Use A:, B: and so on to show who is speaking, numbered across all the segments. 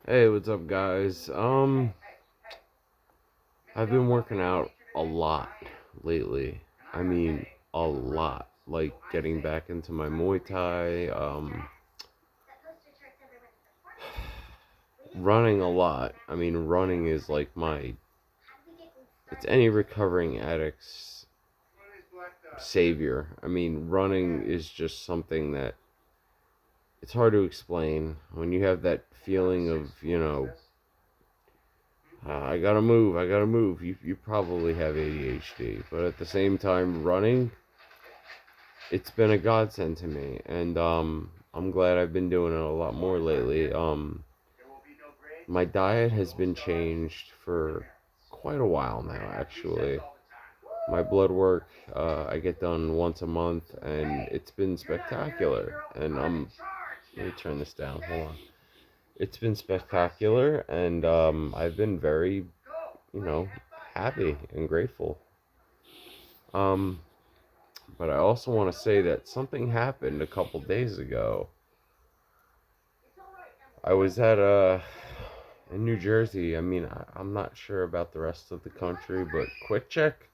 A: Hey, what's up, guys? I've been working out a lot lately. I mean, a lot. Like getting back into my Muay Thai, running a lot. I mean, running is like it's any recovering addict's savior. I mean, running is just something that it's hard to explain when you have that feeling of, I gotta move, I gotta move. You probably have ADHD, but at the same time, running, it's been a godsend to me, and I'm glad I've been doing it a lot more lately. My diet has been changed for quite a while now, actually. My blood work, I get done once a month, and it's been spectacular. And let me turn this down. Hold on. It's been spectacular, and I've been very, you know, happy and grateful. Um, but I also want to say that something happened a couple days ago. I was at in New Jersey. I mean, I'm not sure about the rest of the country, but Quick Check.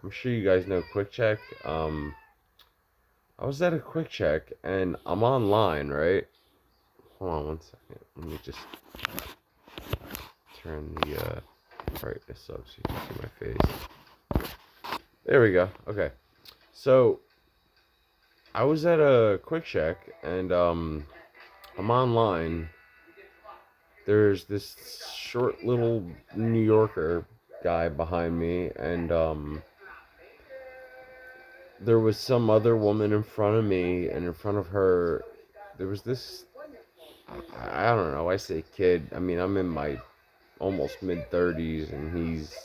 A: I'm sure you guys know Quick Check. I was at a Quick Check and I'm online, right? Hold on one second. Let me just turn the brightness up so you can see my face. There we go. Okay. So I was at a Quick Check and I'm online. There's this short little New Yorker guy behind me, and there was some other woman in front of me, and in front of her, there was this. I don't know. I say kid. I mean, I'm in my almost mid 30s, and he's.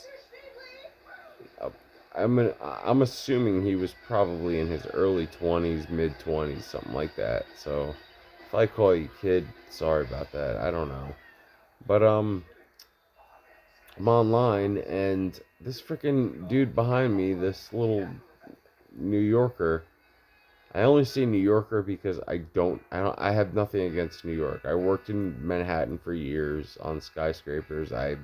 A: Uh, I'm assuming he was probably in his early 20s, mid 20s, something like that. So, if I call you kid, sorry about that. I don't know, but I'm online, and this freaking dude behind me, this little New Yorker. I only say New Yorker because I have nothing against New York. I worked in Manhattan for years on skyscrapers. I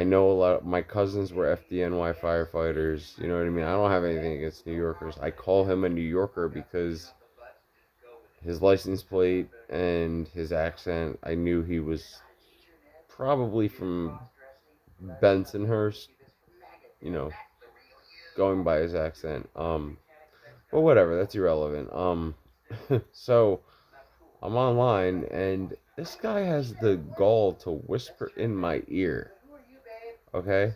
A: know a lot of my cousins were FDNY firefighters. You know what I mean? I don't have anything against New Yorkers. I call him a New Yorker because his license plate and his accent, I knew he was probably from Bensonhurst, you know, going by his accent. But whatever, that's irrelevant. So I'm online, and this guy has the gall to whisper in my ear. Okay,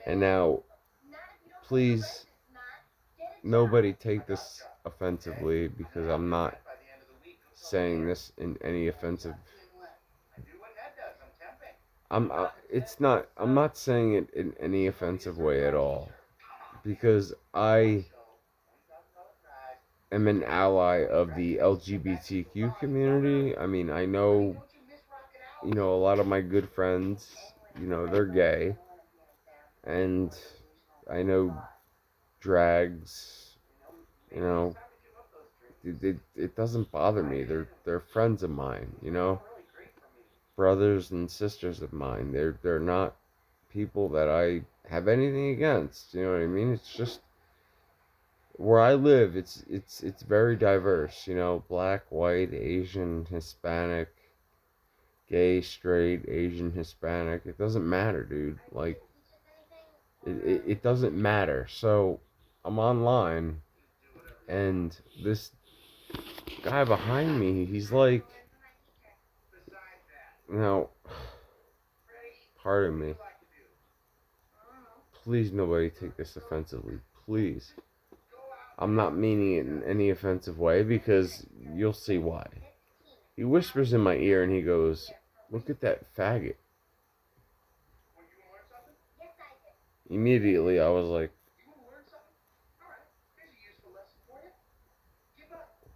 A: and now, please, nobody take this offensively because I'm not saying this in any offensive. It's not. I'm not saying it in any offensive way at all because I am an ally of the LGBTQ community. I mean, I know, a lot of my good friends, they're gay, and I know drags, you know, it doesn't bother me. They're friends of mine, brothers and sisters of mine. They're not people that I have anything against. You know what I mean? It's just where I live. It's very diverse. Black, white, Asian, Hispanic, gay, straight, Asian, Hispanic. It doesn't matter, dude. Like it doesn't matter. So I'm online, and this guy behind me, he's like, you know, pardon me. Please, nobody take this offensively. Please. I'm not meaning it in any offensive way because you'll see why. He whispers in my ear and he goes, "Look at that faggot." Immediately, I was like,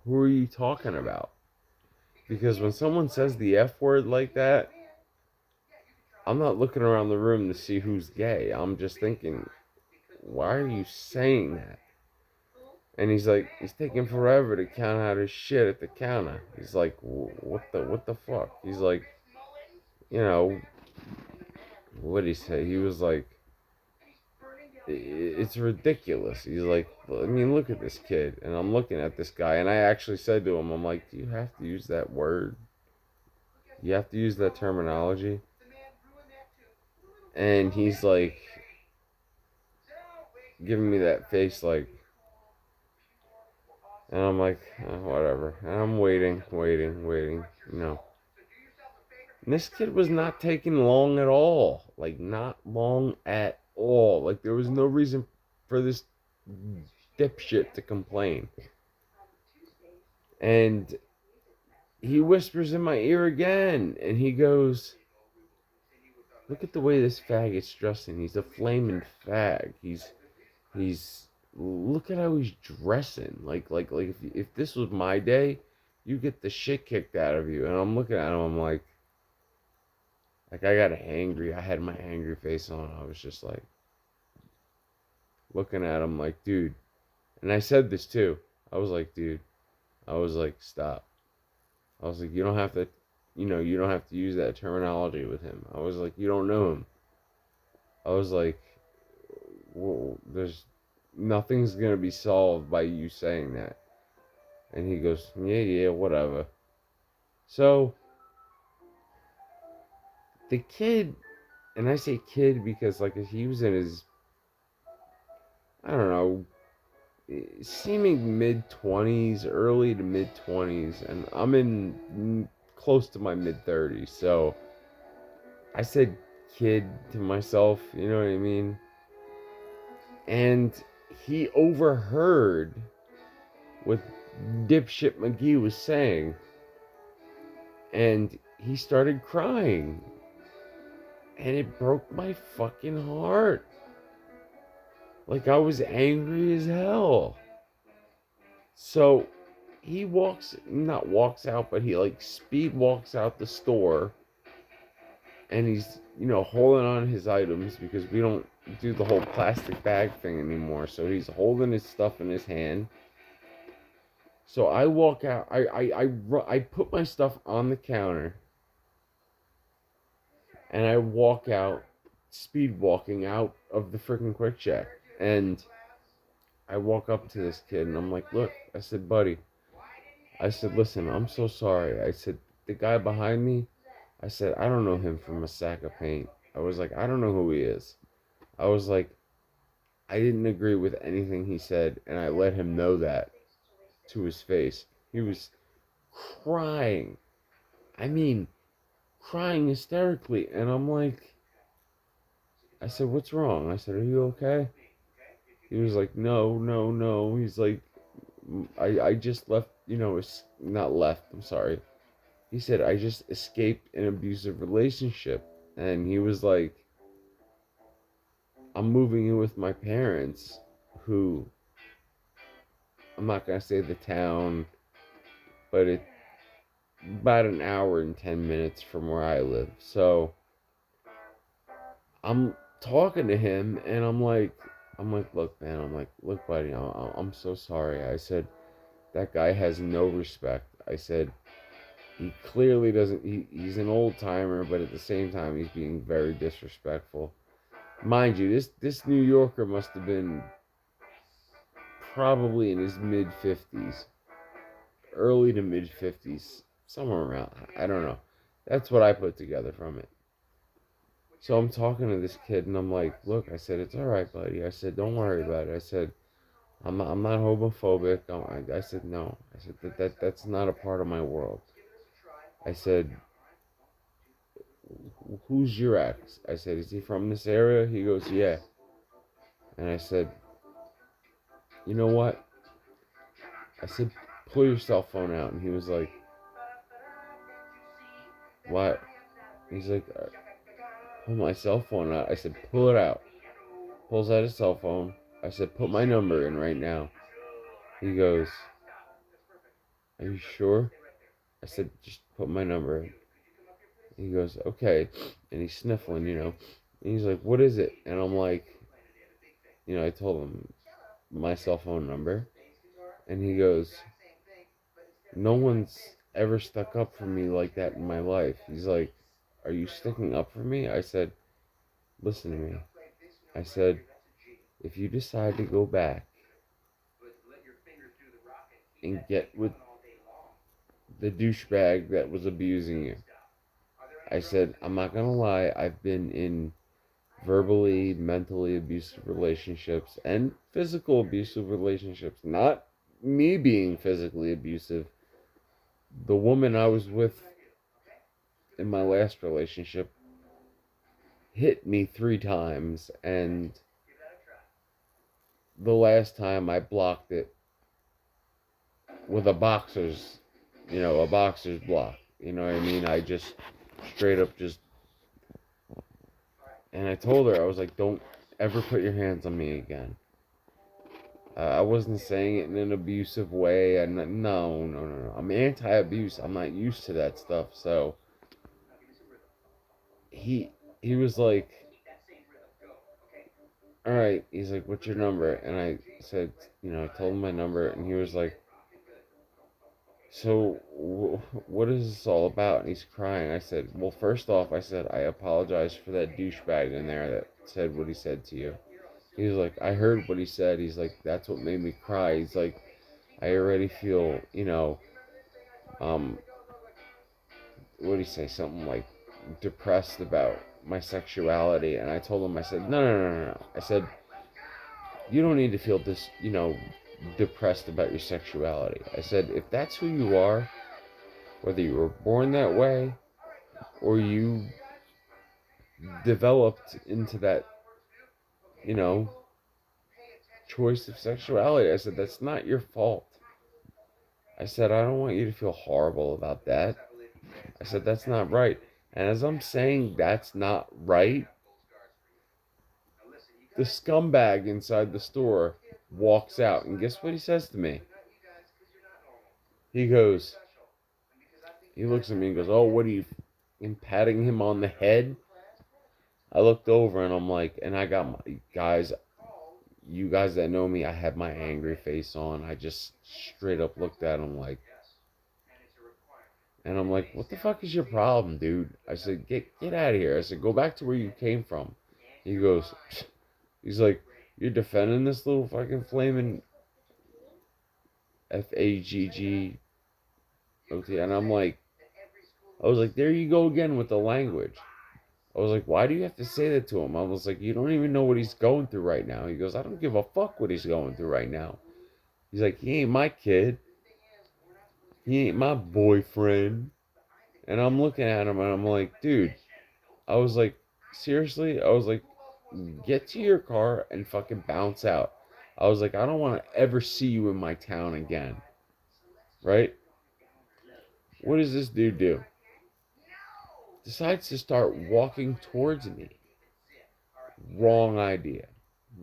A: "Who are you talking about?" Because when someone says the F word like that, I'm not looking around the room to see who's gay. I'm just thinking, why are you saying that? And he's like, he's taking forever to count out his shit at the counter. He's like, what the fuck? He's like, you know, what did he say? He was like, it's ridiculous. He's like, I mean, look at this kid. And I'm looking at this guy, and I actually said to him, I'm like, do you have to use that word? You have to use that terminology? And he's like, giving me that face, like, and I'm like, whatever. And I'm waiting. No. And this kid was not taking long at all. Like, not long at all. Like, there was no reason for this dipshit to complain. And he whispers in my ear again. And he goes, look at the way this faggot's dressing. He's a flaming fag. He's, look at how he's dressing. Like if this was my day, you get the shit kicked out of you. And I'm looking at him, I'm like I got angry. I had my angry face on. I was just like looking at him like, dude. And I said this too. I was like, dude. I was like, stop. I was like, you don't have to, you don't have to use that terminology with him. I was like, you don't know him. I was like, well, there's nothing's gonna be solved by you saying that. And he goes, yeah, whatever. So the kid, and I say kid because like he was in his, I don't know, seeming mid-20s, early to mid-20s, and I'm in close to my mid-30s. So I said kid to myself, you know what I mean? And he overheard what dipshit McGee was saying, and he started crying. And it broke my fucking heart. Like, I was angry as hell. So he not walks out, but he like speed walks out the store, and he's, holding on his items because we don't do the whole plastic bag thing anymore. So he's holding his stuff in his hand. So I walk out, I put my stuff on the counter, and I walk out, speed walking out of the freaking Quick Check. And I walk up to this kid and I'm like, look, I said, buddy, I said, listen, I'm so sorry. I said, the guy behind me, I said, I don't know him from a sack of paint. I was like, I don't know who he is. I was like, I didn't agree with anything he said, and I let him know that to his face. He was crying. I mean, crying hysterically. And I'm like, I said, what's wrong? I said, are you okay? He was like, no. He's like, I just left, not left, I'm sorry. He said, I just escaped an abusive relationship. And he was like, I'm moving in with my parents, who, I'm not going to say the town, but it's about an hour and 10 minutes from where I live. So I'm talking to him, and I'm like, look, man, look, buddy, I'm so sorry. I said, that guy has no respect. I said, he clearly doesn't, he's an old timer, but at the same time, he's being very disrespectful. Mind you, this New Yorker must have been probably in his mid-50s, early to mid-50s, somewhere around, I don't know. That's what I put together from it. So I'm talking to this kid, and I'm like, look, I said, it's all right, buddy. I said, don't worry about it. I said, I'm not homophobic. I said, no. I said, that's not a part of my world. I said, who's your ex? I said, is he from this area? He goes, yeah. And I said, you know what? I said, pull your cell phone out. And he was like, what? He's like, pull my cell phone out. I said, pull it out. Pulls out his cell phone. I said, put my number in right now. He goes, are you sure? I said, just put my number in. He goes, okay. And he's sniffling, And he's like, what is it? And I'm like, I told him my cell phone number. And he goes, no one's ever stuck up for me like that in my life. He's like, are you sticking up for me? I said, listen to me. I said, if you decide to go back and get with the douchebag that was abusing you, I said, I'm not gonna lie, I've been in verbally, mentally abusive relationships and physical abusive relationships. Not me being physically abusive. The woman I was with in my last relationship hit me 3 times, and the last time I blocked it with a boxer's block. You know what I mean? I just straight up just, and I told her, I was like, don't ever put your hands on me again. I wasn't saying it in an abusive way. And no. I'm anti-abuse. I'm not used to that stuff. So he was like, all right. He's like, what's your number? And I said, I told him my number, and he was like, so what is this all about? And he's crying. I said, well, first off, I said, I apologize for that douchebag in there that said what he said to you. He was like, I heard what he said. He's like, that's what made me cry. He's like, I already feel, um, what did he say? Something like depressed about my sexuality. And I told him, I said, no. I said, you don't need to feel depressed about your sexuality. I said, if that's who you are, whether you were born that way or you developed into that, you know, choice of sexuality, I said, that's not your fault. I said, I don't want you to feel horrible about that. I said, that's not right. And as I'm saying that's not right, the scumbag inside the store walks out. And guess what he says to me? He goes, he looks at me and goes, oh, what are you, patting him on the head? I looked over and I'm like, and I got my guys, you guys that know me, I had my angry face on. I just straight up looked at him like, and I'm like, what the fuck is your problem, dude? I said, get out of here. I said, go back to where you came from. He goes, he's like, you're defending this little fucking flaming FAGGOT. And I'm like, I was like, there you go again with the language. I was like, why do you have to say that to him? I was like, you don't even know what he's going through right now. He goes, I don't give a fuck what he's going through right now. He's like, he ain't my kid. He ain't my boyfriend. And I'm looking at him and I'm like, dude, I was like, seriously? I was like, get to your car and fucking bounce out. I was like, I don't want to ever see you in my town again. Right? What does this dude do? Decides to start walking towards me. Wrong idea.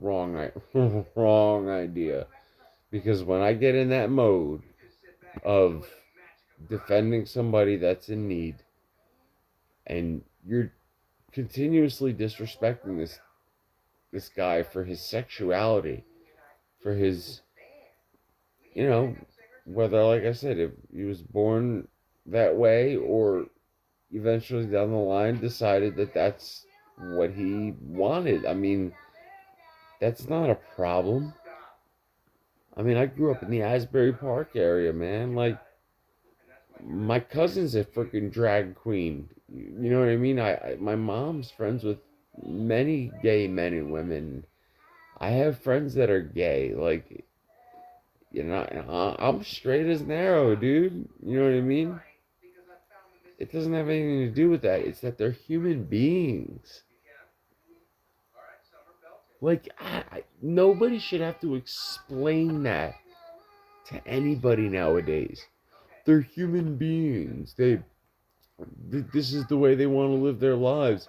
A: Wrong idea. Because when I get in that mode of defending somebody that's in need, and you're continuously disrespecting this guy for his sexuality, for his, whether, like I said, if he was born that way or eventually down the line decided that that's what he wanted. I mean, that's not a problem. I mean, I grew up in the Asbury Park area, man. Like, my cousin's a freaking drag queen. You know what I mean? My mom's friends with many gay men and women. I have friends that are gay. Like, I'm straight as an arrow, dude. You know what I mean? It doesn't have anything to do with that. It's that they're human beings. Like, nobody should have to explain that to anybody nowadays. They're human beings. This is the way they want to live their lives.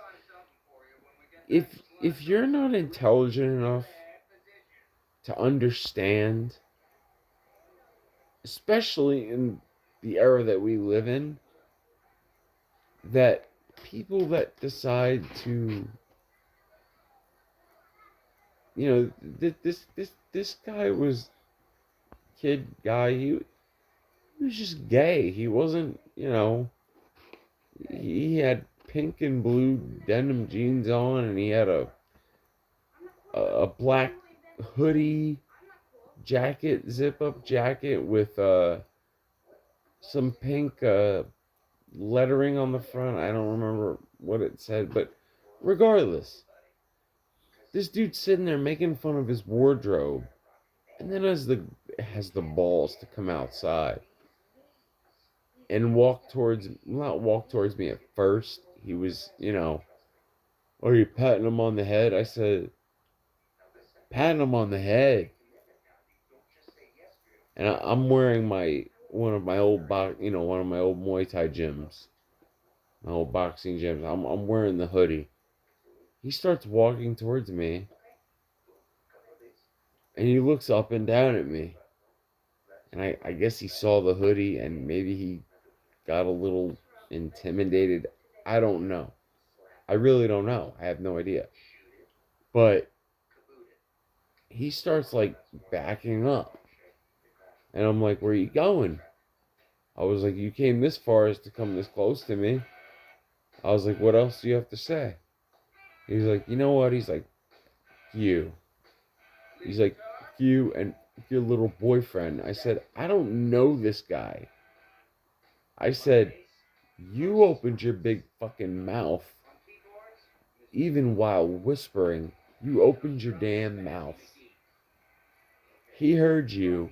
A: If you're not intelligent enough to understand, especially in the era that we live in, that people that decide to, this guy was kid guy. He was just gay. He wasn't, he had pink and blue denim jeans on, and he had a black hoodie jacket, zip up jacket with some pink lettering on the front. I don't remember what it said, but regardless, this dude's sitting there making fun of his wardrobe, and then has the balls to come outside and not walk towards me at first. He was, are you patting him on the head? I said, patting him on the head. And I'm wearing one of my old one of my old Muay Thai gyms, my old boxing gyms. I'm wearing the hoodie. He starts walking towards me, and he looks up and down at me. And I guess he saw the hoodie, and maybe he got a little intimidated. I don't know. I really don't know. I have no idea. But he starts like backing up. And I'm like, where are you going? I was like, you came this far as to come this close to me. I was like, what else do you have to say? He's like, you know what? He's like, you. He's like, you and your little boyfriend. I said, I don't know this guy. I said, you opened your big fucking mouth. Even while whispering, you opened your damn mouth. He heard you.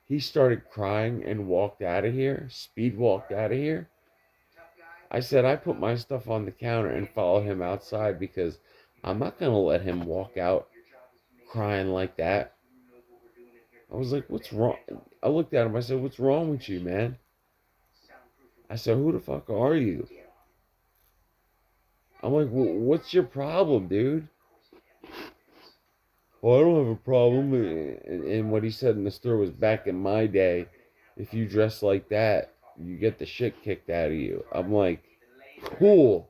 A: He started crying and walked out of here. Speed walked out of here. I said, I put my stuff on the counter and followed him outside because I'm not going to let him walk out crying like that. I was like, what's wrong? I looked at him. I said, what's wrong with you, man? I said, who the fuck are you? I'm like, what's your problem, dude? Well, I don't have a problem. And what he said in the store was, back in my day, if you dress like that, you get the shit kicked out of you. I'm like, cool.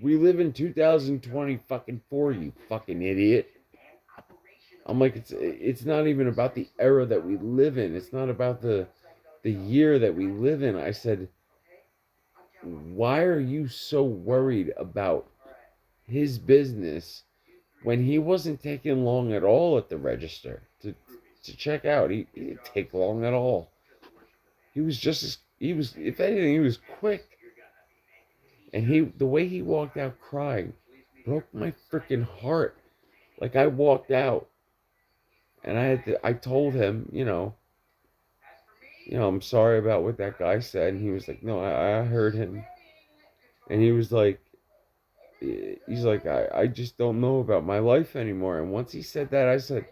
A: We live in 2020 fucking 4, you fucking idiot. I'm like, it's not even about the era that we live in. It's not about the year that we live in. I said, why are you so worried about his business when he wasn't taking long at all at the register to check out? He didn't take long at all. He was if anything, he was quick. And the way he walked out crying broke my freaking heart. Like, I walked out and I told him, I'm sorry about what that guy said. And he was like, no, I heard him. And he's like, I just don't know about my life anymore. And once he said that, I said,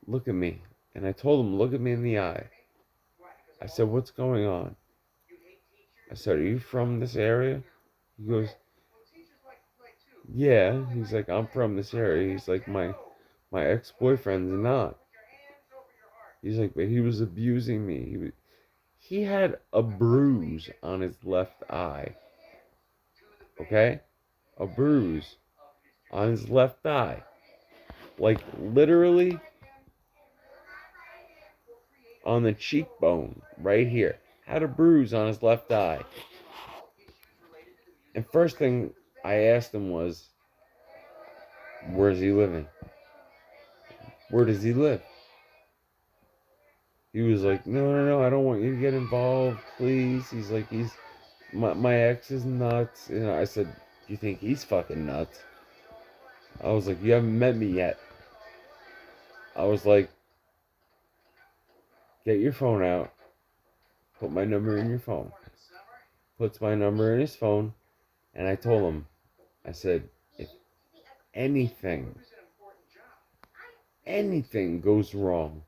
A: look at me. And I told him, look at me in the eye. I said, what's going on? I said, are you from this area? He goes, yeah. He's like, I'm from this area. He's like, my ex-boyfriend's not. He's like, but he was abusing me. He had a bruise on his left eye. Okay? A bruise on his left eye. Like, literally on the cheekbone right here. Had a bruise on his left eye. And first thing I asked him was, where's he living? Where does he live? He was like, no, I don't want you to get involved, please. He's like, my ex is nuts. I said, you think he's fucking nuts? I was like, you haven't met me yet. I was like, get your phone out. Put my number in your phone. Puts my number in his phone. And I told him, I said, if anything goes wrong,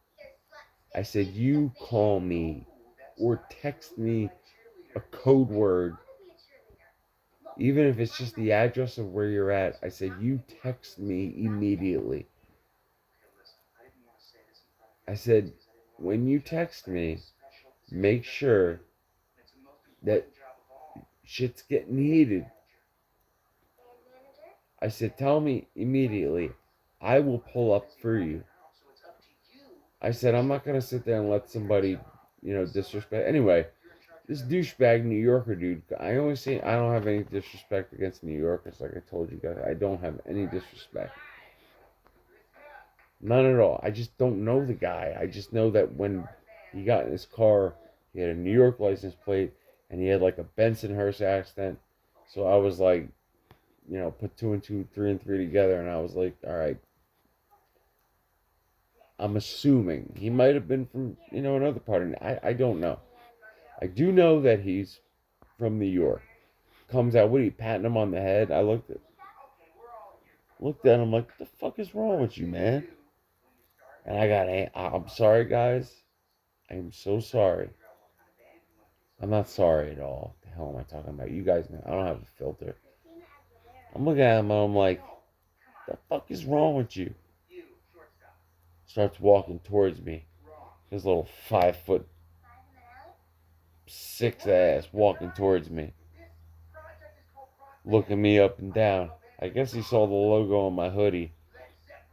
A: I said, you call me or text me a code word, even if it's just the address of where you're at. I said, you text me immediately. I said, when you text me, make sure that shit's getting heated. I said, tell me immediately. I will pull up for you. I said, I'm not gonna sit there and let somebody, disrespect. Anyway, this douchebag New Yorker dude. I don't have any disrespect against New Yorkers. Like I told you guys, I don't have any disrespect. None at all. I just don't know the guy. I just know that when he got in his car, he had a New York license plate and he had like a Bensonhurst accent. So I was like, put two and two, three and three together, and I was like, all right, I'm assuming he might have been from, another part of I don't know. I do know that he's from New York. Comes out, what are you patting him on the head? I looked at him like, what the fuck is wrong with you, man? And I'm sorry, guys. I am so sorry. I'm not sorry at all. What the hell am I talking about? You guys know I don't have a filter. I'm looking at him and I'm like, what the fuck is wrong with you? Starts walking towards me. His little 5'6" ass walking towards me. Looking me up and down. I guess he saw the logo on my hoodie.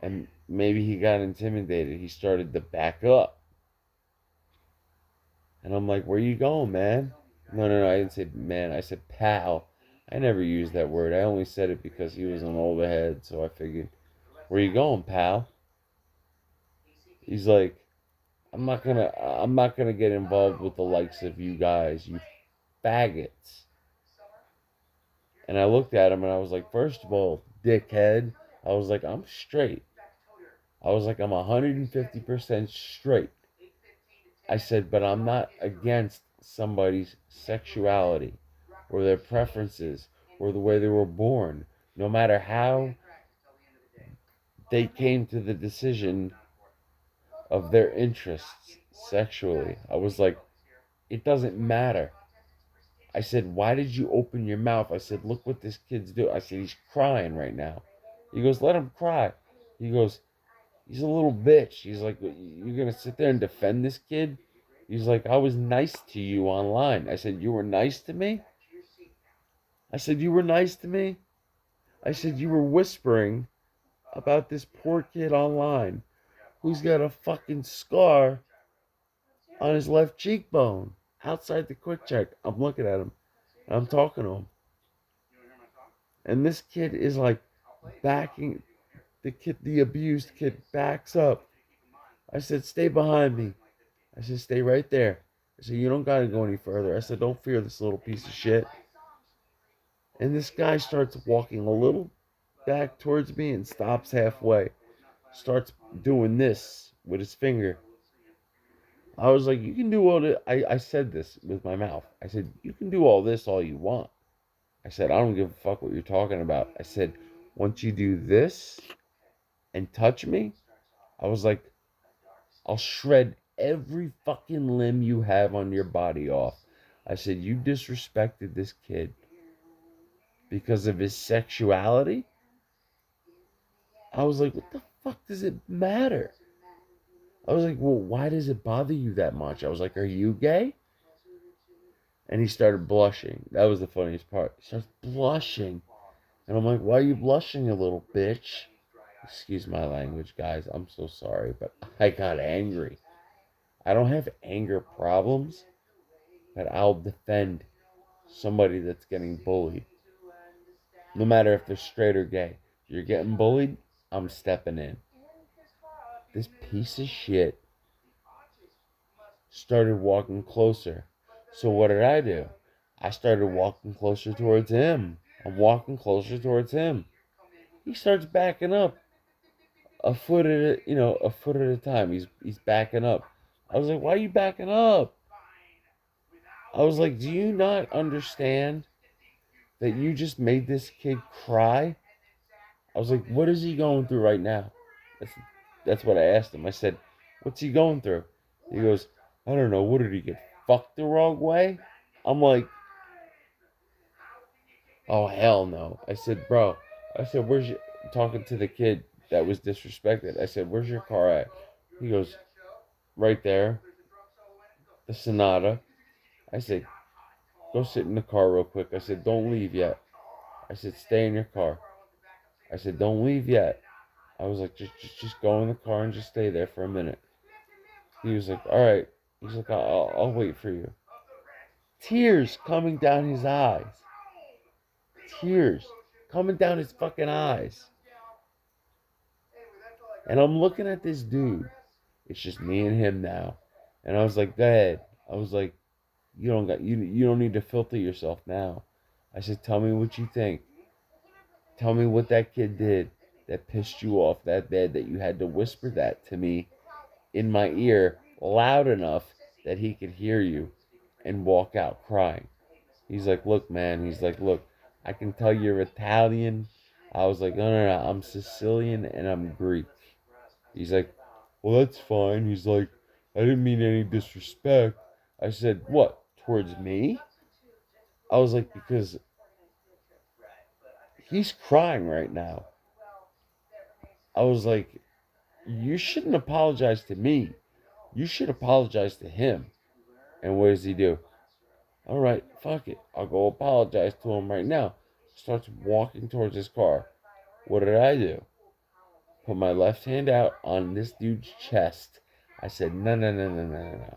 A: And maybe he got intimidated. He started to back up. And I'm like, where you going, man? No, I didn't say man. I said pal. I never used that word. I only said it because he was an older head. So I figured, where you going, pal? He's like, I'm not gonna get involved with the likes of you guys, you faggots. And I looked at him and I was like, first of all, dickhead. I was like, I'm straight. I was like, I'm 150% straight. I said, but I'm not against somebody's sexuality or their preferences or the way they were born. No matter how they came to the decision of their interests sexually. I was like, it doesn't matter. I said, why did you open your mouth? I said, look what this kid's doing. I said, he's crying right now. He goes, let him cry. He goes, he's a little bitch. He's like, you're going to sit there and defend this kid? He's like, I was nice to you online. I said, you were nice to me? I said, you were nice to me? I said, you were whispering about this poor kid online who's got a fucking scar on his left cheekbone outside the quick check. I'm looking at him. I'm talking to him. And this kid is like backing, the abused kid backs up. I said, stay behind me. I said, stay right there. I said, you don't got to go any further. I said, don't fear this little piece of shit. And this guy starts walking a little back towards me and stops halfway. Starts doing this with his finger. I was like, you can do all this. I said this with my mouth. I said, you can do all this all you want. I said, I don't give a fuck what you're talking about. I said, once you do this and touch me, I was like, I'll shred every fucking limb you have on your body off. I said, you disrespected this kid because of his sexuality? I was like, what the fuck does it matter? I was like, well, why does it bother you that much? I was like, are you gay? And he started blushing. That was the funniest part. He starts blushing. And I'm like, why are you blushing, you little bitch? Excuse my language, guys. I'm so sorry, but I got angry. I don't have anger problems, but I'll defend somebody that's getting bullied. No matter if they're straight or gay. If you're getting bullied, I'm stepping in. This piece of shit started walking closer. So what did I do? I started walking closer towards him. I'm walking closer towards him. He starts backing up a foot at a time. He's backing up. I was like, why are you backing up? I was like, do you not understand that you just made this kid cry? I was like, what is he going through right now? That's what I asked him. I said, what's he going through? He goes, I don't know. What did he get fucked the wrong way? I'm like, oh, hell no. I said, bro, where's your, talking to the kid that was disrespected. I said, where's your car at? He goes, right there, the Sonata. I said, go sit in the car real quick. I said, don't leave yet. I said, stay in your car. I said, don't leave yet. I was like, just go in the car and just stay there for a minute. He was like, all right. He's like, I'll wait for you. Tears coming down his eyes. Tears coming down his fucking eyes. And I'm looking at this dude. It's just me and him now. And I was like, go ahead. I was like, you don't need to filter yourself now. I said, tell me what you think. Tell me what that kid did that pissed you off that bad that you had to whisper that to me in my ear loud enough that he could hear you and walk out crying. He's like, look, man. He's like, look, I can tell you're Italian. I was like, no. I'm Sicilian and I'm Greek. He's like, well, that's fine. He's like, I didn't mean any disrespect. I said, what, towards me? I was like, because he's crying right now. I was like, you shouldn't apologize to me. You should apologize to him. And what does he do? All right, fuck it. I'll go apologize to him right now. Starts walking towards his car. What did I do? Put my left hand out on this dude's chest. I said, no.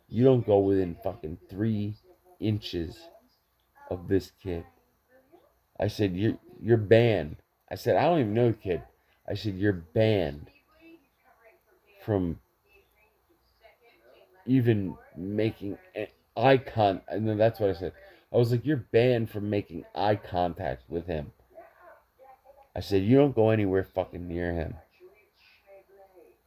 A: You don't go within fucking 3 inches of this kid. I said, you're banned. I said, I don't even know the kid. I said, you're banned from even making eye contact. And that's what I said. I was like, you're banned from making eye contact with him. I said, you don't go anywhere fucking near him.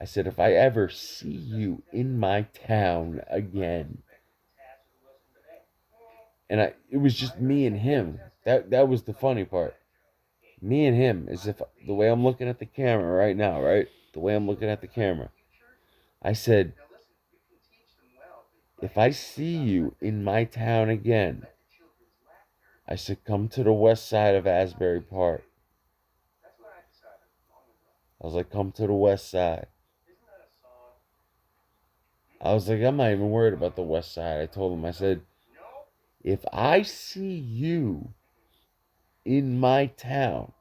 A: I said, if I ever see you in my town again. And it was just me and him. That was the funny part. Me and him, as if the way I'm looking at the camera right now, right? The way I'm looking at the camera. I said, if I see you in my town again, I said, come to the west side of Asbury Park. I was like, come to the west side. I was like, I'm not even worried about the west side. I told him, I said, if I see you in my town,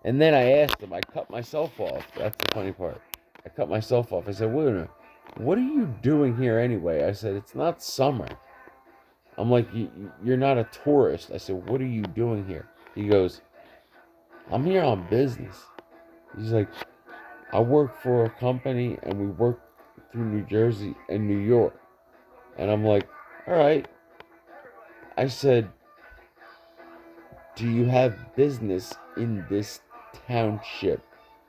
A: and then I asked him, I cut myself off. That's the funny part. I cut myself off. I said, wait a minute, what are you doing here anyway? I said, it's not summer. I'm like, you're not a tourist. I said, what are you doing here? He goes, I'm here on business. He's like, I work for a company and we work through New Jersey and New York. And I'm like, all right. I said, do you have business in this township?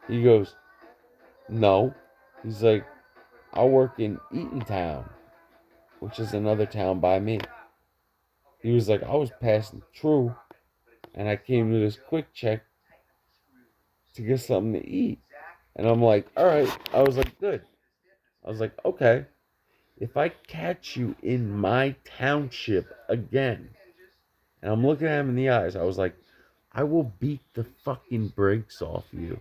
A: He goes, no. He's like, I work in Eatontown, which is another town by me. He was like, I was passing through and I came to this quick check to get something to eat. And I'm like, all right. I was like, good. I was like, okay. If I catch you in my township again, and I'm looking at him in the eyes, I was like, I will beat the fucking brakes off you.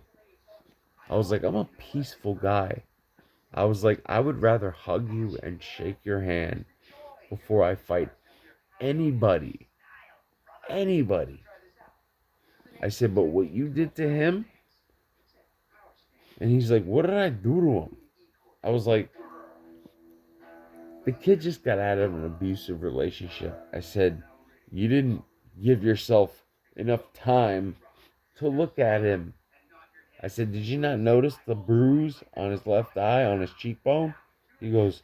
A: I was like, I'm a peaceful guy. I was like, I would rather hug you and shake your hand before I fight anybody. Anybody. I said, but what you did to him? And he's like, what did I do to him? I was like, the kid just got out of an abusive relationship. I said, you didn't give yourself enough time to look at him. I said, did you not notice the bruise on his left eye, on his cheekbone? He goes,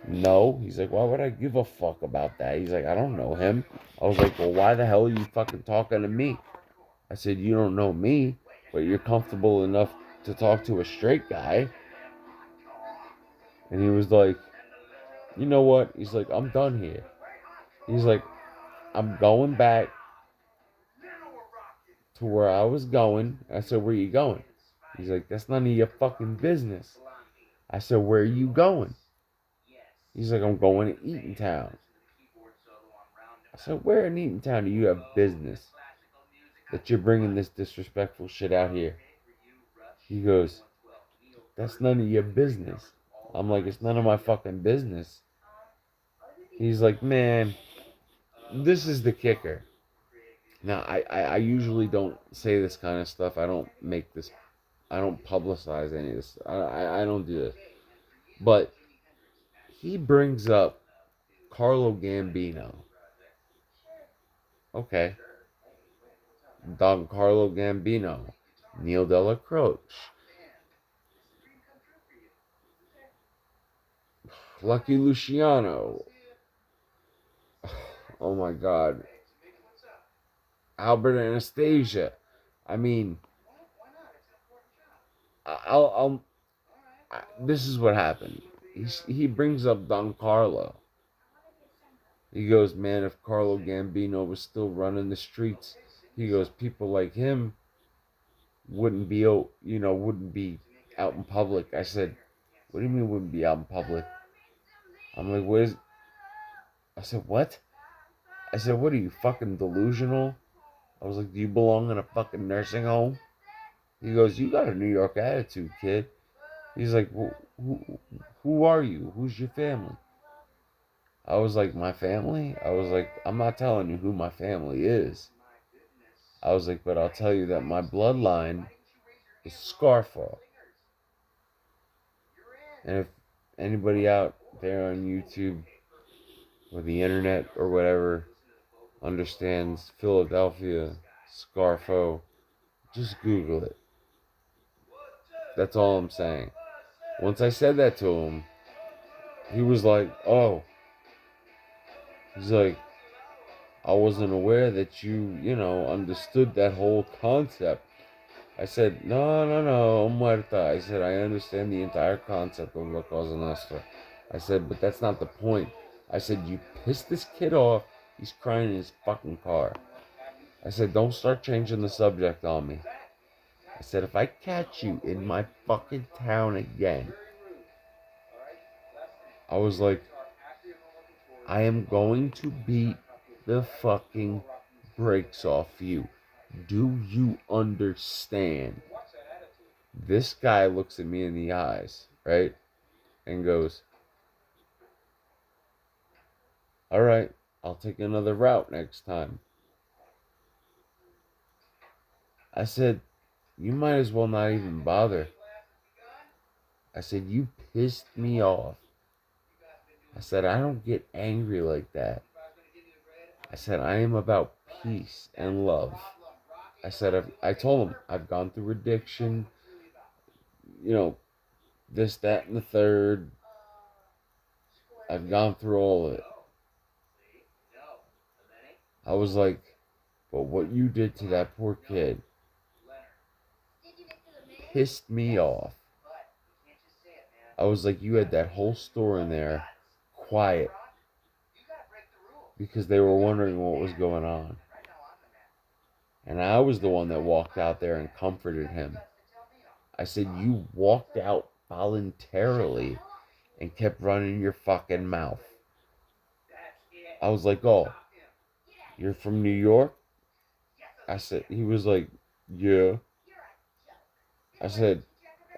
A: no. He's like, why would I give a fuck about that? He's like, I don't know him. I was like, well, why the hell are you fucking talking to me? I said, you don't know me, but you're comfortable enough to talk to a straight guy. And he was like, you know what? He's like, I'm done here. He's like, I'm going back to where I was going. I said, where you going? He's like, that's none of your fucking business. I said, where are you going? He's like, I'm going to Eatontown. I said, where in Eatontown do you have business that you're bringing this disrespectful shit out here? He goes, that's none of your business. I'm like, it's none of my fucking business. He's like, man, this is the kicker. Now, I usually don't say this kind of stuff. I don't make this, I don't publicize any of this. I don't do this. But He brings up Carlo Gambino. Okay. Don Carlo Gambino. Neil Della Croce. Lucky Luciano. Oh my God. Albert Anastasia. I mean, I'll this is what happened. He brings up Don Carlo. He goes, man, if Carlo Gambino was still running the streets, he goes, people like him wouldn't be, wouldn't be out in public. I said, what do you mean wouldn't be out in public? I'm like, what is? I said, what? I said, what are you, fucking delusional? I was like, do you belong in a fucking nursing home? He goes, you got a New York attitude, kid. He's like, who are you? Who's your family? I was like, my family? I was like, I'm not telling you who my family is. I was like, but I'll tell you that my bloodline is Scarfo. And if anybody out there on YouTube or the internet or whatever understands Philadelphia, Scarfo, just Google it. That's all I'm saying. Once I said that to him, he was like, oh. He's like, I wasn't aware that you, understood that whole concept. I said, no, muerta. I said, I understand the entire concept of La Cosa Nostra. I said, but that's not the point. I said, you pissed this kid off. He's crying in his fucking car. I said, don't start changing the subject on me. I said, if I catch you in my fucking town again, I was like, I am going to beat the fucking brakes off you. Do you understand? This guy looks at me in the eyes, right? And goes, all right, I'll take another route next time. I said, you might as well not even bother. I said, you pissed me off. I said, I don't get angry like that. I said, I am about peace and love. I said, I told him, I've gone through addiction, this, that, and the third. I've gone through all of it. I was like, but what you did to that poor kid pissed me off. I was like, you had that whole store in there quiet because they were wondering what was going on. And I was the one that walked out there and comforted him. I said, you walked out voluntarily and kept running your fucking mouth. I was like, oh, you're from New York? I said, he was like, yeah. I said,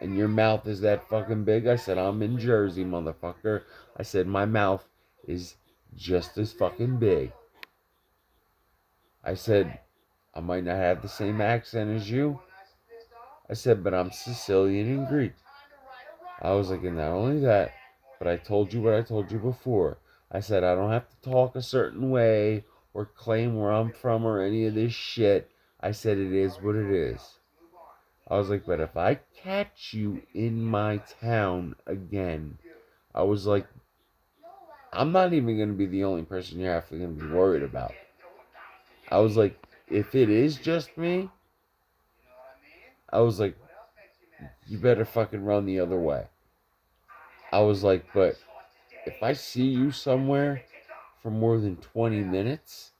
A: and your mouth is that fucking big? I said, I'm in Jersey, motherfucker. I said, my mouth is just as fucking big. I said, I might not have the same accent as you. I said, but I'm Sicilian and Greek. I was like, and not only that, but I told you what I told you before. I said, I don't have to talk a certain way or claim where I'm from or any of this shit. I said, it is what it is. I was like, but if I catch you in my town again, I was like, I'm not even going to be the only person you're actually going to be worried about. I was like, if it is just me, I was like, you better fucking run the other way. I was like, but if I see you somewhere for more than 20 minutes,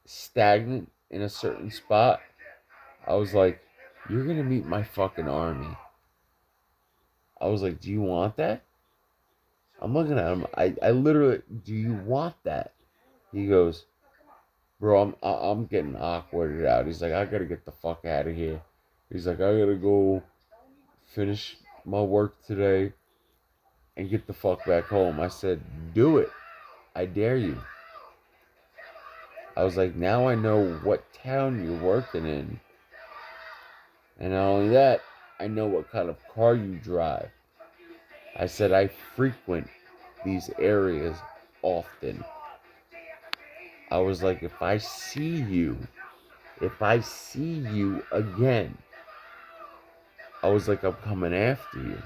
A: stagnant in a certain spot, I was like, you're going to meet my fucking army. I was like, do you want that? I'm looking at him. I literally, do you want that? He goes, bro, I'm getting awkwarded out. He's like, I gotta get the fuck out of here. He's like, I gotta go finish my work today and get the fuck back home. I said, do it. I dare you. I was like, now I know what town you're working in. And not only that, I know what kind of car you drive. I said, I frequent these areas often. I was like, if I see you again, I was like, I'm coming after you.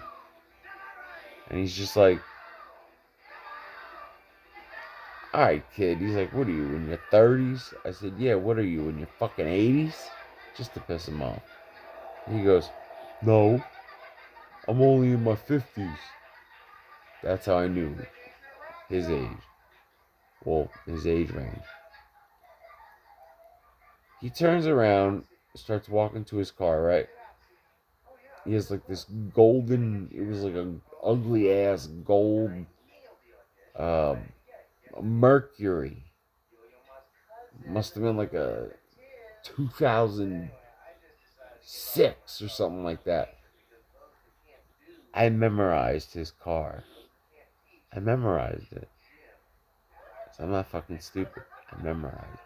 A: And he's just like, all right, kid. He's like, what are you, in your 30s? I said, yeah, what are you, in your fucking 80s? Just to piss him off. He goes, no, I'm only in my 50s. That's how I knew his age. Well, his age range. He turns around, starts walking to his car, right? He has like this golden, it was like a ugly ass gold um, Mercury. Must have been like a 2006 or something like that. I memorized his car. I memorized it. So I'm not fucking stupid. I memorized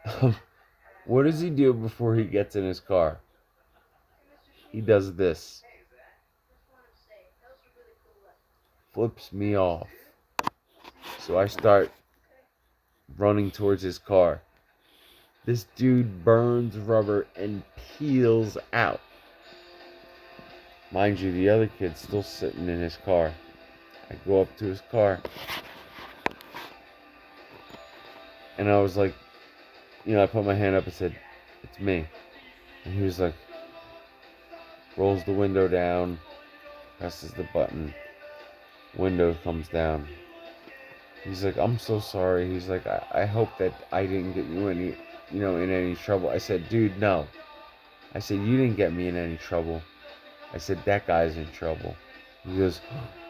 A: it. What does he do before he gets in his car? He does this. Flips me off. So I start running towards his car. This dude burns rubber and peels out. Mind you, the other kid's still sitting in his car. I go up to his car. And I was like, I put my hand up and said, it's me. And he was like, rolls the window down, presses the button, window comes down. He's like, I'm so sorry. He's like, I hope that I didn't get you in any trouble. I said, dude, no. I said, you didn't get me in any trouble. I said, that guy's in trouble. He goes,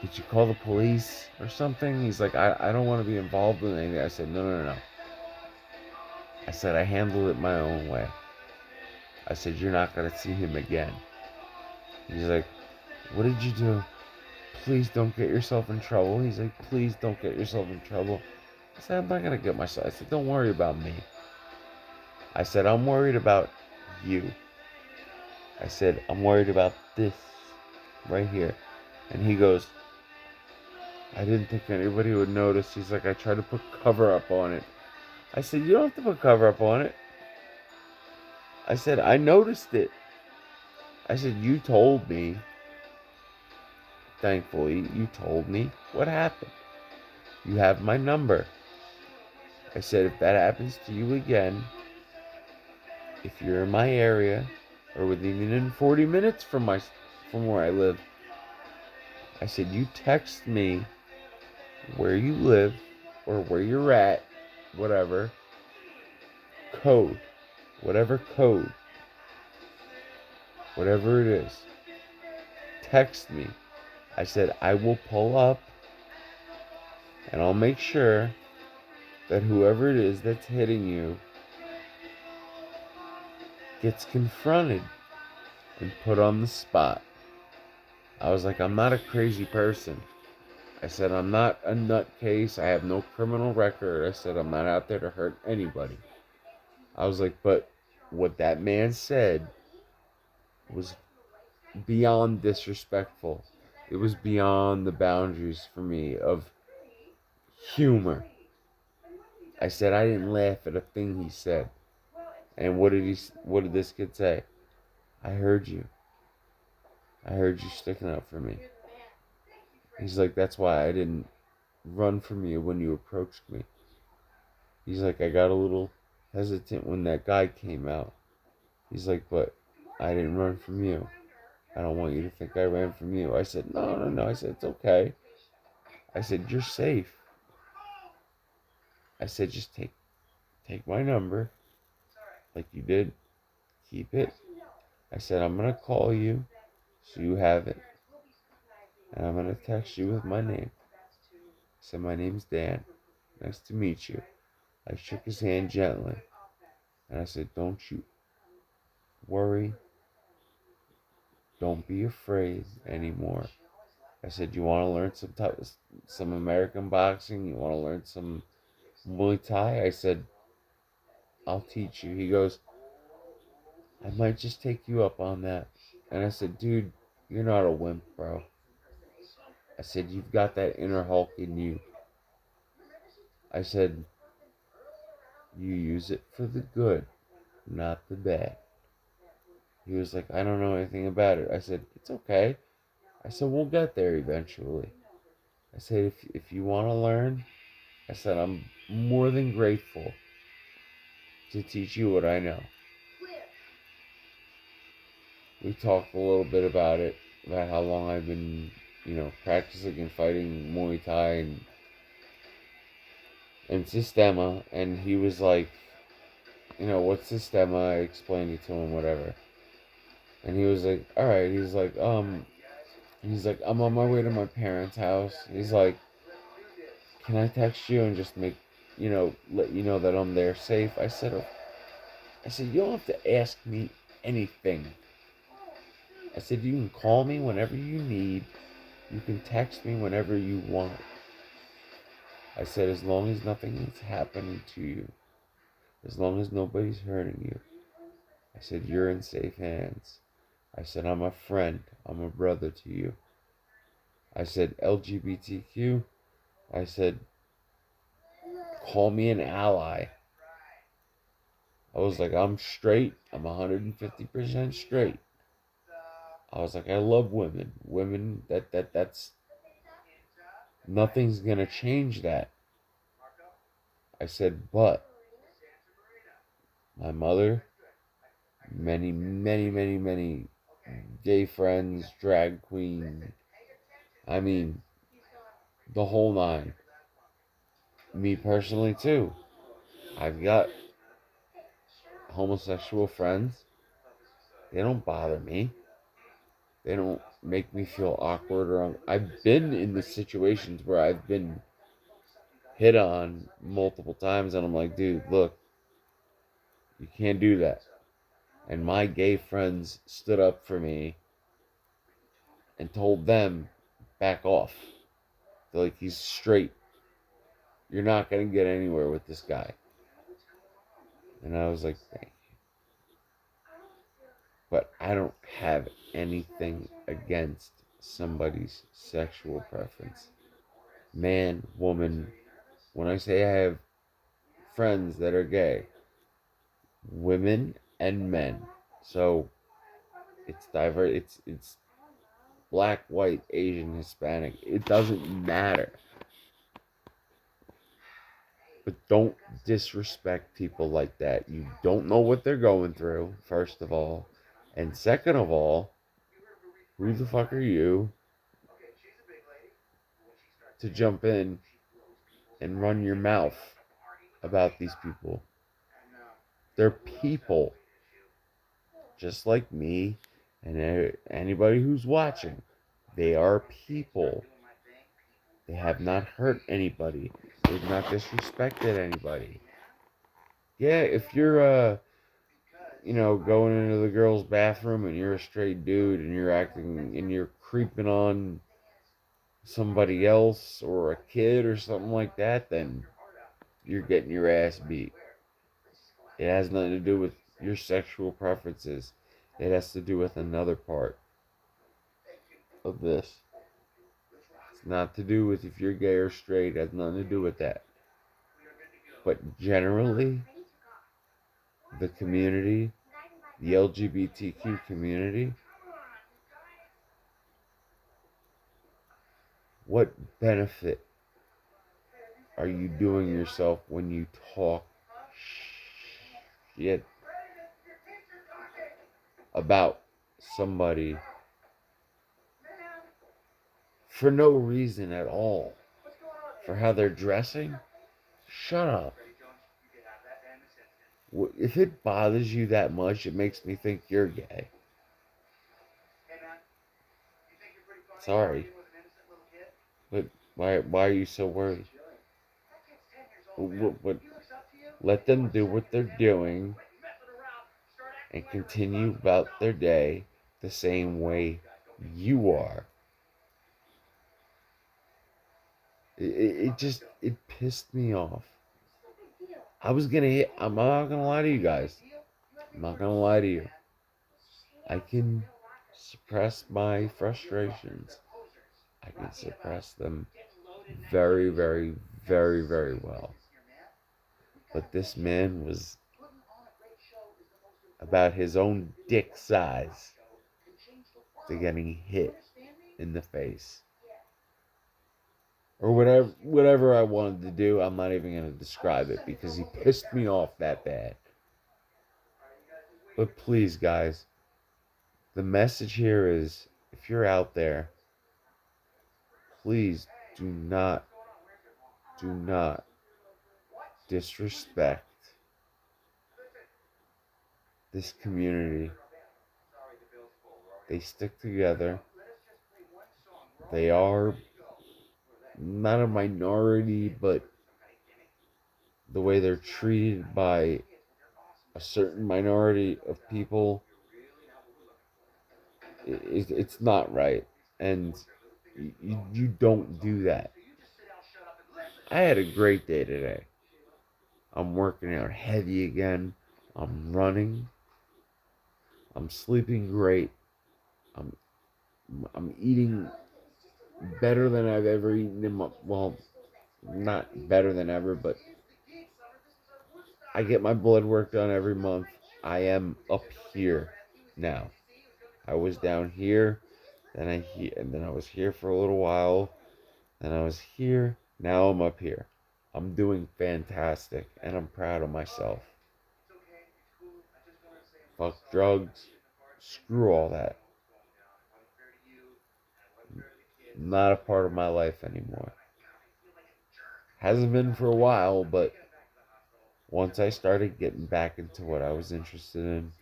A: did you call the police or something? He's like, I don't want to be involved in anything. I said, no. I said, I handled it my own way. I said, you're not going to see him again. He's like, what did you do? Please don't get yourself in trouble. He's like, please don't get yourself in trouble. I said, I'm not going to get myself. I said, don't worry about me. I said, I'm worried about you. I said, I'm worried about this right here. And he goes, I didn't think anybody would notice. He's like, I tried to put cover up on it. I said, you don't have to put cover up on it. I said, I noticed it. I said, you told me. Thankfully, you told me what happened. You have my number. I said, if that happens to you again, if you're in my area, or within 40 minutes from where I live, I said, you text me where you live, or where you're at, whatever, code, whatever it is, text me. I said, I will pull up, and I'll make sure that whoever it is that's hitting you gets confronted and put on the spot. I was like, I'm not a crazy person. I said, I'm not a nutcase. I have no criminal record. I said, I'm not out there to hurt anybody. I was like, but what that man said was beyond disrespectful. It was beyond the boundaries for me of humor. I said, I didn't laugh at a thing he said. And what did this kid say? I heard you. I heard you sticking up for me. He's like, that's why I didn't run from you when you approached me. He's like, I got a little hesitant when that guy came out. He's like, but I didn't run from you. I don't want you to think I ran from you. I said, no. I said, it's okay. I said, you're safe. I said, just take my number like you did. Keep it. I said, I'm going to call you so you have it. And I'm going to text you with my name. I said, my name's Dan. Nice to meet you. I shook his hand gently. And I said, don't you worry. Don't be afraid anymore. I said, you want to learn some American boxing? You want to learn some Muay Thai? I said, I'll teach you. He goes, I might just take you up on that. And I said, dude, you're not a wimp, bro. I said, you've got that inner Hulk in you. I said, you use it for the good, not the bad. He was like, I don't know anything about it. I said, it's okay. I said, we'll get there eventually. I said, if you want to learn, I said, I'm more than grateful to teach you what I know. We talked a little bit about it, about how long I've been, practicing and fighting Muay Thai and Sistema. And he was like, what's Sistema? I explained it to him, whatever. And he was like, all right. He's like, I'm on my way to my parents' house. He's like, can I text you and just let you know that I'm there safe? I said, you don't have to ask me anything. I said, you can call me whenever you need. You can text me whenever you want. I said, as long as nothing is happening to you, as long as nobody's hurting you, I said, you're in safe hands. I said, I'm a friend. I'm a brother to you. I said, LGBTQ. I said, call me an ally. I was like, I'm straight. I'm 150% straight. I was like, I love women. Women, that's nothing's gonna change that. I said, but my mother, many, many, many, many gay friends, drag queen, I mean, the whole nine. Me personally, too. I've got homosexual friends. They don't bother me. They don't make me feel awkward I've been in the situations where I've been hit on multiple times, and I'm like, dude, look, you can't do that. And my gay friends stood up for me and told them, back off. They're like, he's straight. You're not going to get anywhere with this guy. And I was like, thank you. But I don't have anything against somebody's sexual preference. Man, woman. When I say I have friends that are gay, women and men. So it's diverse. It's black, white, Asian, Hispanic. It doesn't matter. But don't disrespect people like that. You don't know what they're going through, first of all. And second of all, who the fuck are you to jump in and run your mouth about these people? They're people, just like me and anybody who's watching. They are people. They have not hurt anybody. They've not disrespected anybody. Yeah, if you're going into the girl's bathroom and you're a straight dude and you're acting and you're creeping on somebody else or a kid or something like that, then you're getting your ass beat. It has nothing to do with your sexual preferences. It has to do with another part of this. It's not to do with if you're gay or straight. It has nothing to do with that. But generally, the community, the LGBTQ community, what benefit are you doing yourself when you talk shit about somebody for no reason at all? For how they're dressing? Shut up. If it bothers you that much, it makes me think you're gay. Sorry. But why are you so worried? Let them do what they're doing and continue about their day the same way you are. It pissed me off. I'm not gonna lie to you guys. I'm not gonna lie to you. I can suppress my frustrations. I can suppress them very, very, very, very well. But this man was about his own dick size to getting hit in the face. Or whatever I wanted to do. I'm not even going to describe it because he pissed me off that bad. But please, guys, the message here is, if you're out there, please do not disrespect this community. They stick together. They are not a minority, but the way they're treated by a certain minority of people, it's not right. And you don't do that. I had a great day today. I'm working out heavy again. I'm running. I'm sleeping great. I'm I'm eating better than I've ever eaten in my, well, not better than ever, but I get my blood work done every month. I am up here now. I was down here, and then I was here for a little while, then I was here. Now I'm up here. I'm doing fantastic, and I'm proud of myself. Fuck drugs. Screw all that. Not a part of my life anymore. Hasn't been for a while, but once I started getting back into what I was interested in,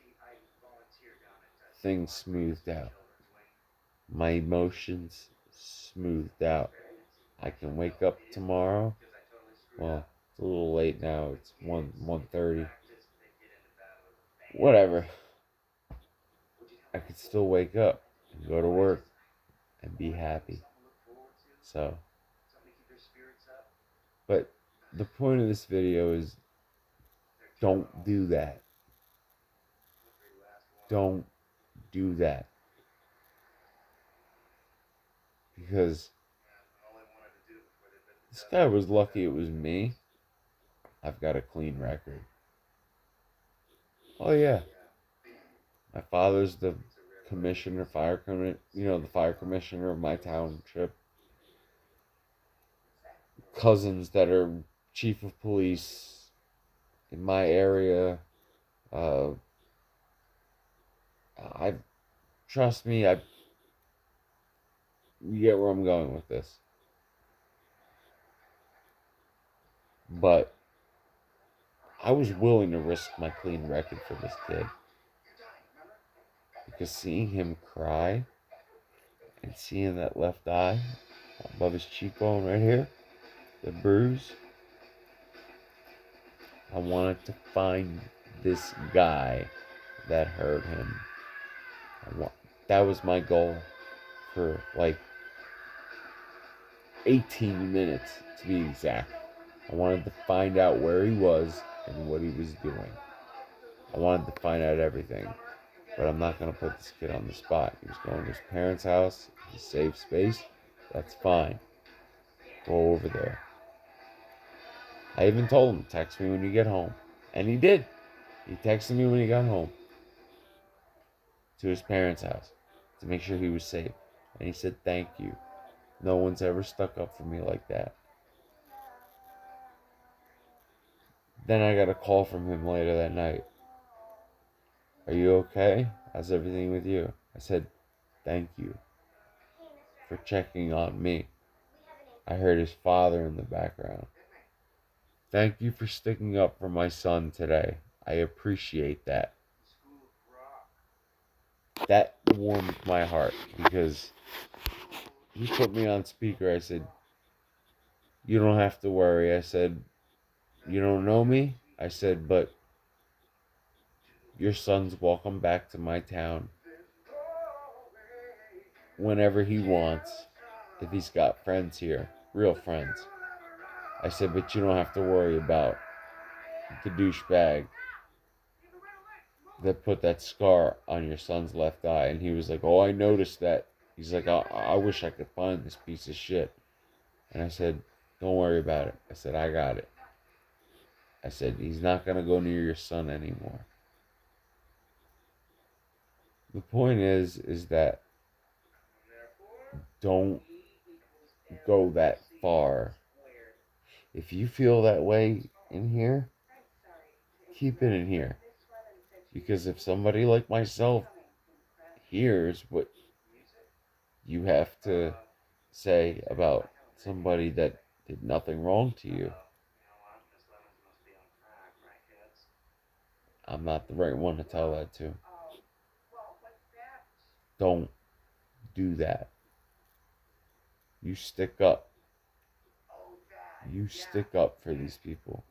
A: things smoothed out. My emotions smoothed out. I can wake up tomorrow. Well, it's a little late now. It's 1:30. Whatever. I could still wake up and go to work and be happy. So, but the point of this video is, don't do that. Don't do that. Because this guy was lucky it was me. I've got a clean record. Oh yeah. My father's the commissioner, the fire commissioner of my township. Cousins that are chief of police in my area. I trust me. You get where I'm going with this. But I was willing to risk my clean record for this kid. Because seeing him cry and seeing that left eye above his cheekbone right here, the bruise, I wanted to find this guy that hurt him. That was my goal for like 18 minutes to be exact. I wanted to find out where he was and what he was doing. I wanted to find out everything. But I'm not going to put this kid on the spot. He was going to his parents' house. It's a safe space. That's fine. Go over there. I even told him, text me when you get home. And he did. He texted me when he got home to his parents' house to make sure he was safe. And he said, thank you. No one's ever stuck up for me like that. Then I got a call from him later that night. Are you okay? How's everything with you? I said, thank you for checking on me. I heard his father in the background. Thank you for sticking up for my son today. I appreciate that. That warmed my heart because he put me on speaker. I said, you don't have to worry. I said, you don't know me? I said, but your son's welcome back to my town whenever he wants, if he's got friends here, real friends. I said, but you don't have to worry about the douchebag that put that scar on your son's left eye. And he was like, oh, I noticed that. He's like, I wish I could find this piece of shit. And I said, don't worry about it. I said, I got it. I said, he's not going to go near your son anymore. The point is that don't go that far. If you feel that way in here, keep it in here. Because if somebody like myself hears what you have to say about somebody that did nothing wrong to you, I'm not the right one to tell that to. Don't do that. You stick up. You stick up for these people.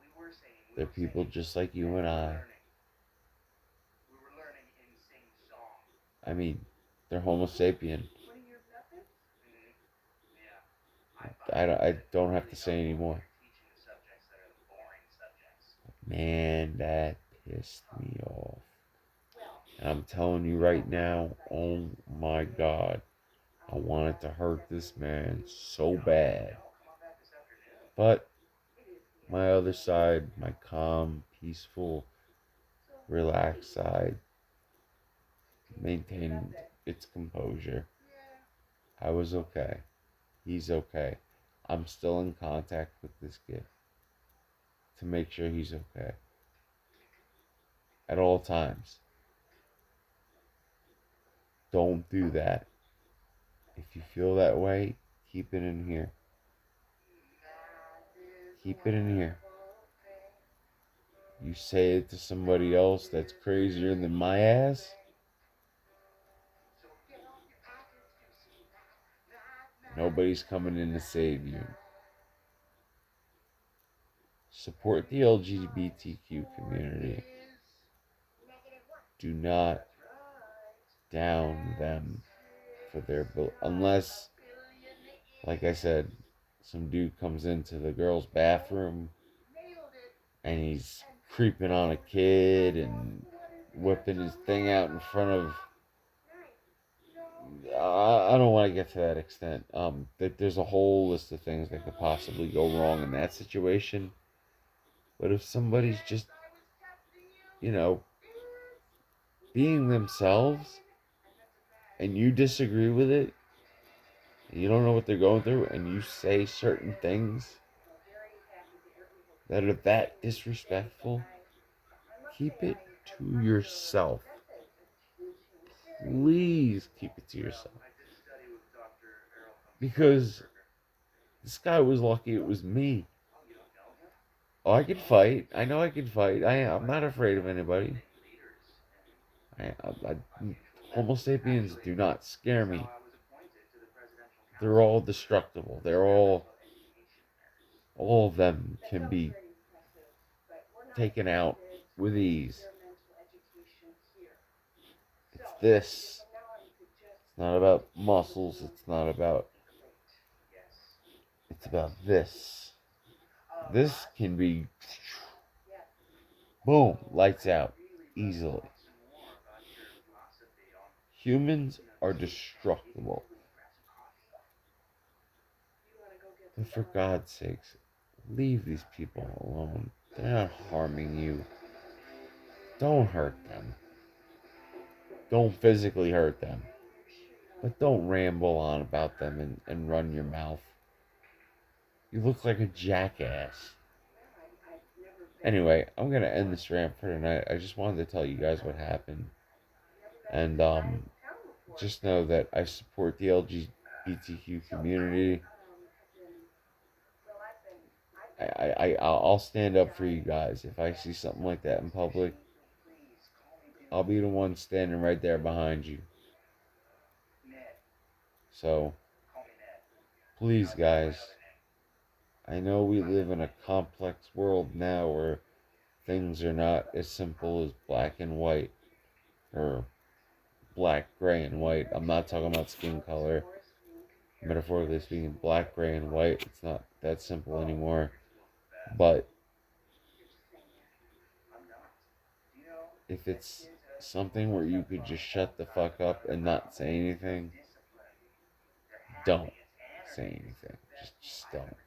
A: They're people just like you and I. I mean, they're Homo sapien. I don't have to say anymore. Man, that pissed me off. And I'm telling you right now, oh my God, I wanted to hurt this man so bad. But my other side, my calm, peaceful, relaxed side, maintained its composure. I was okay. He's okay. I'm still in contact with this kid to make sure he's okay at all times. Don't do that. If you feel that way, keep it in here. Keep it in here. You say it to somebody else that's crazier than my ass, nobody's coming in to save you. Support the LGBTQ community. Do not down them for their unless, like I said, some dude comes into the girl's bathroom and he's creeping on a kid and whipping his thing out in front of. I don't want to get to that extent. That there's a whole list of things that could possibly go wrong in that situation. But if somebody's just, you know, being themselves and you disagree with it, and you don't know what they're going through, and you say certain things that are that disrespectful, keep it to yourself. Please keep it to yourself. Because this guy was lucky it was me. Oh, I can fight. I know I can fight. I'm not afraid of anybody. Homo sapiens do not scare me. They're all destructible. All of them can be taken out with ease. It's this. It's not about muscles. It's about this. This can be, boom, lights out easily. Humans are destructible. But for God's sakes, leave these people alone. They're not harming you. Don't hurt them. Don't physically hurt them. But don't ramble on about them and run your mouth. You look like a jackass. Anyway, I'm going to end this rant for tonight. I just wanted to tell you guys what happened. And just know that I support the LGBTQ community. I'll stand up for you guys. If I see something like that in public, I'll be the one standing right there behind you. So, please, guys, I know we live in a complex world now where things are not as simple as black and white, or black, gray, and white. I'm not talking about skin color. Metaphorically speaking, black, gray, and white. It's not that simple anymore. But if it's something where you could just shut the fuck up and not say anything, don't say anything. Just don't.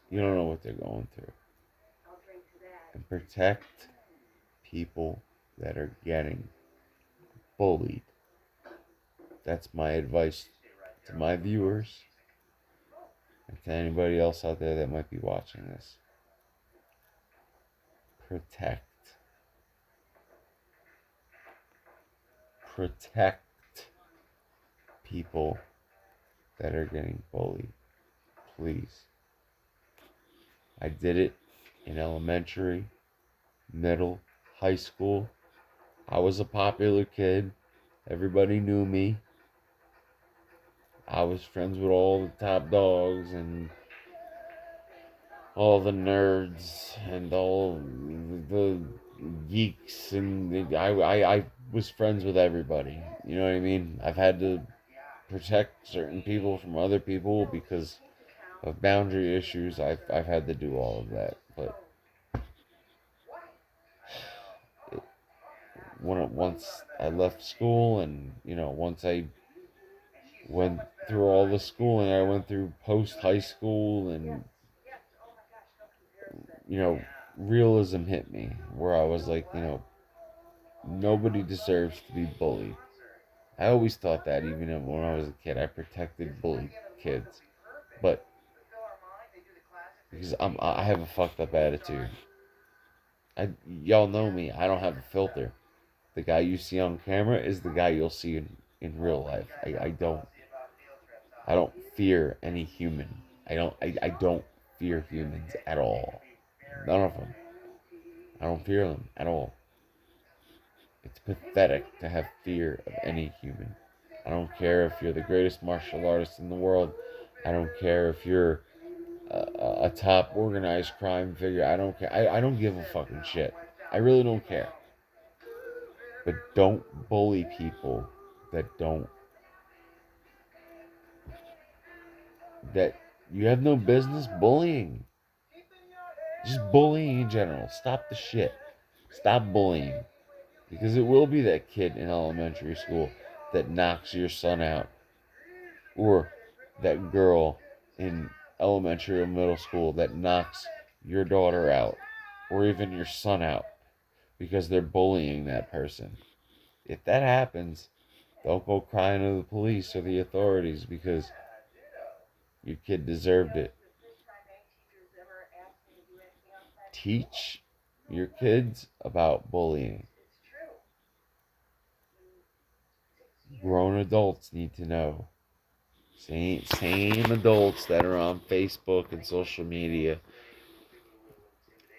A: You don't know what they're going through. And protect people that are getting bullied. That's my advice to my viewers and to anybody else out there that might be watching this. Protect people that are getting bullied. Please. I did it in elementary, middle, high school. I was a popular kid. Everybody knew me. I was friends with all the top dogs and all the nerds and all the geeks, and I was friends with everybody. You know what I mean? I've had to protect certain people from other people because of boundary issues. I've had to do all of that. But once I left school, and once I went through all the schooling, I went through post high school, and realism hit me where I was like, nobody deserves to be bullied. I always thought that, even when I was a kid. I protected bullied kids, but because I have a fucked up attitude. Y'all know me. I don't have a filter. The guy you see on camera is the guy you'll see in real life. I don't fear any human. I don't fear humans at all. None of them. I don't fear them at all. It's pathetic to have fear of any human. I don't care if you're the greatest martial artist in the world. I don't care if you're a top organized crime figure. I don't care. I don't give a fucking shit. I really don't care. But don't bully people that you have no business bullying. Just bullying in general. Stop the shit. Stop bullying. Because it will be that kid in elementary school that knocks your son out. Or that girl in elementary or middle school that knocks your daughter out. Or even your son out. Because they're bullying that person. If that happens, don't go crying to the police or the authorities, because your kid deserved it. Teach your kids about bullying. Grown adults need to know. Same adults that are on Facebook and social media.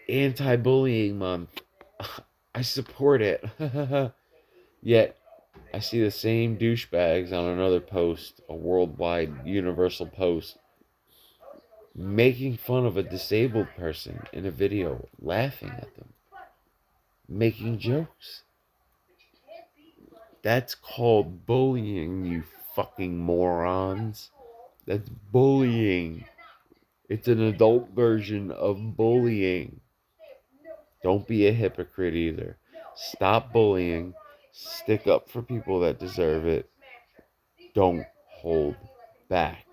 A: Anti-bullying month. I support it. Yet, I see the same douchebags on another post, a worldwide universal post, making fun of a disabled person in a video, laughing at them, making jokes. That's called bullying, you fucking morons. That's bullying. It's an adult version of bullying. Don't be a hypocrite either. Stop bullying. Stick up for people that deserve it. Don't hold back.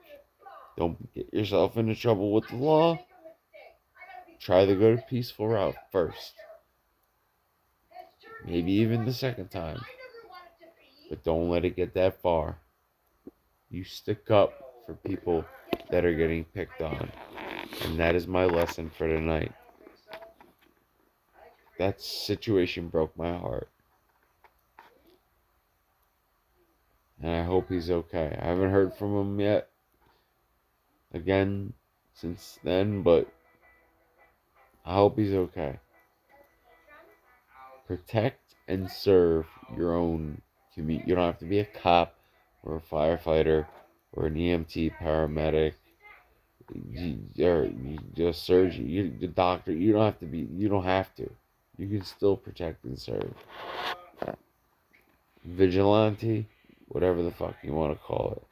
A: Don't get yourself into trouble with the law. Try the good, peaceful route first. Maybe even the second time. But don't let it get that far. You stick up for people that are getting picked on. And that is my lesson for tonight. That situation broke my heart. And I hope he's okay. I haven't heard from him yet. Again, since then, but I hope he's okay. Protect and serve your own community. You don't have to be a cop or a firefighter or an EMT paramedic or a surgeon, the doctor. You don't have to be. You don't have to. You can still protect and serve. Vigilante, whatever the fuck you want to call it.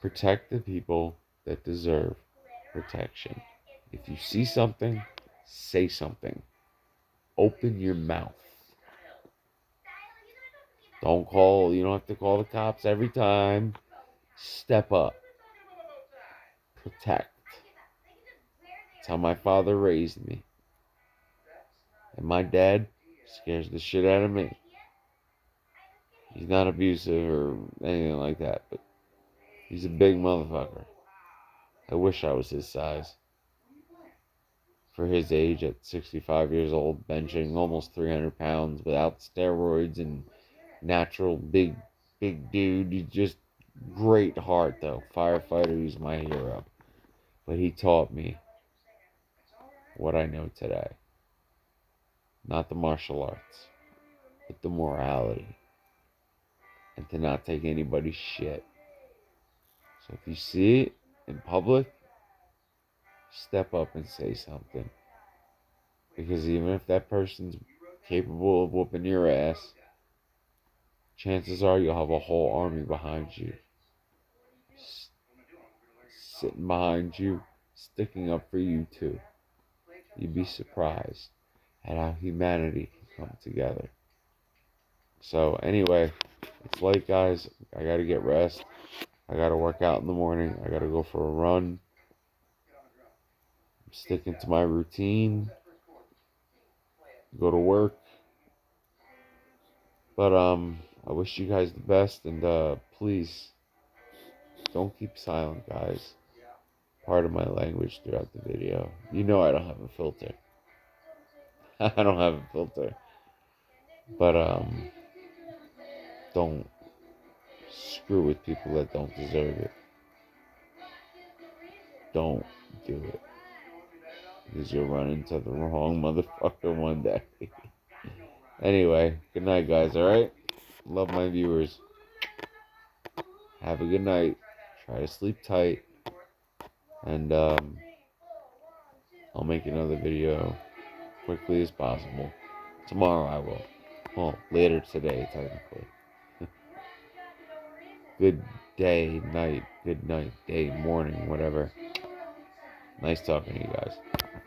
A: Protect the people that deserve protection. If you see something, say something. Open your mouth. You don't have to call the cops every time. Step up. Protect. That's how my father raised me. And my dad scares the shit out of me. He's not abusive or anything like that, but he's a big motherfucker. I wish I was his size. For his age at 65 years old, benching almost 300 pounds without steroids and natural big dude. He's just great heart though. Firefighter, he's my hero. But he taught me what I know today. Not the martial arts, but the morality. And to not take anybody's shit. So if you see it in public, step up and say something. Because even if that person's capable of whooping your ass, chances are you'll have a whole army behind you. Sitting behind you, sticking up for you too. You'd be surprised at how humanity can come together. So anyway, it's late guys. I gotta get rest. I gotta work out in the morning. I gotta go for a run. I'm sticking to my routine. Go to work. But I wish you guys the best, and please don't keep silent, guys. Part of my language throughout the video. You know I don't have a filter. I don't have a filter. But don't screw with people that don't deserve it. Don't do it. Because you'll run into the wrong motherfucker one day. Anyway, good night, guys, alright? Love my viewers. Have a good night. Try to sleep tight. And I'll make another video quickly as possible. Tomorrow I will. Well, later today, technically. Good day, night, good night, day, morning, whatever. Nice talking to you guys.